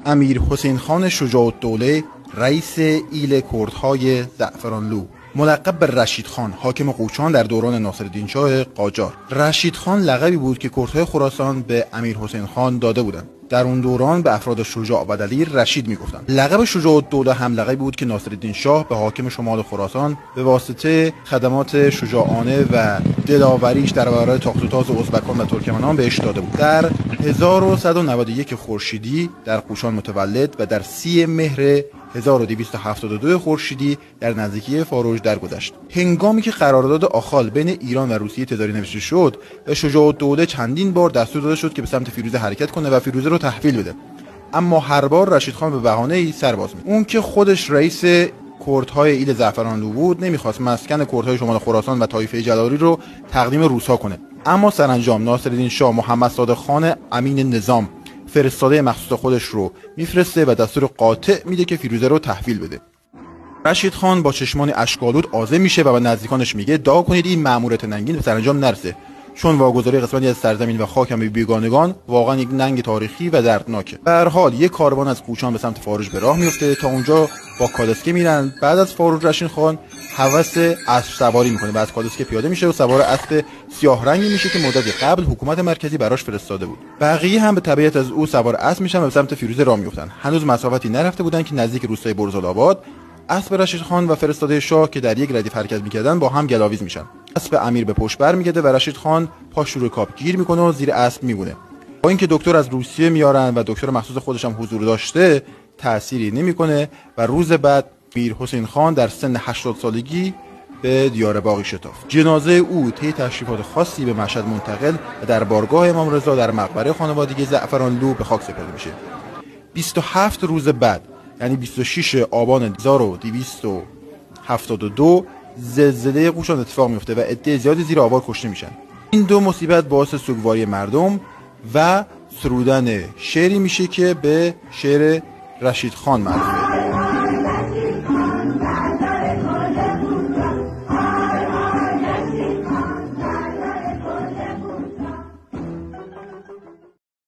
امیر حسین خان شجاع الدوله رئیس ایل کردهای زعفرانلو، ملقب به رشید خان، حاکم قوچان در دوران ناصرالدین شاه قاجار. رشید خان لقبی بود که کردهای خراسان به امیر حسین خان داده بودند. در اون دوران به افراد شجاع و دلیر رشید میگفتند. لقب شجاع الدوله هم لقبی بود که ناصرالدین شاه به حاکم شمال خراسان به واسطه خدمات شجاعانه و دلاوریش در برابر تاخت و تاز ازبکان و ترکمنان بهش داده بود. در 1191 خورشیدی در قوچان متولد و در 30 مهر 1272 خورشیدی در نزدیکی فاروژ درگذشت. هنگامی که قرارداد آخال بین ایران و روسیه تجاری نوشته شد، به شجاع الدوله چندین بار دستور داده شد که به سمت فیروزه حرکت کنه و فیروزه رو تحویل بده، اما هر بار رشید خان به بهانه‌ای سر باز می‌کرد. اون که خودش رئیس کردهای ایل زعفرانلو بود، نمیخواست مسکن کردهای شمال خراسان و طایفه جلالی رو تقدیم روس‌ها کنه، اما سرانجام ناصرالدین شاه محمد صادق خان امین نظام فرستاده مخصوص خودش رو میفرسته و دستور قاطع میده که فیروزه رو تحویل بده. رشید خان با چشمان اشک‌آلود عازم میشه و به نزدیکانش میگه دعا کنید این مأموریت ننگین به سرانجام نرسه، چون واگذاری قسمتی از سرزمین و خاک به بیگانگان واقعا یک ننگ تاریخی و دردناکه. به هر حال یک کاروان از قوچان به سمت فاروژ به راه میفته. تا اونجا با کالسکه میرن. بعد از فاروژ رشید خان هوس اسب سواری میکنه و از کالسکه پیاده میشه و سوار اسب سیاه رنگی میشه که مدتی قبل حکومت مرکزی براش فرستاده بود. بقیه هم به تبعیت از او سوار اسب میشن و به سمت فیروزه راه میفتن. هنوز مسافتی نرفته بودن که نزدیک روستای برزال‌آباد اسب رشید خان و فرستاده شاه که در یک ردیف حرکت میکردن با هم گلاویز میشن. اسب امیر به پشت برمیگرده و رشید خان پاش روی کاپ گیر میکنه و زیر اسب میمونه. با اینکه دکتر از روسیه میارن و دکتر مخصوص خودش هم حضور داشته، تأثیری نمیکنه و روز بعد امیر حسین خان در سن 80 سالگی به دیار باغی شتافت. جنازه او طی تشریفات خاصی به مشهد منتقل و در بارگاه امام رضا در مقبره خانوادگی زعفرانلو به خاک سپرده میشه. 27 روز بعد، یعنی 26 آبان 1272 زلزله قوچان اتفاق میفته و عده زیادی زیر آوار کشته میشن. این دو مصیبت باعث سوگواری مردم و سرودن شعری میشه که به شعر رشید خان معروفه.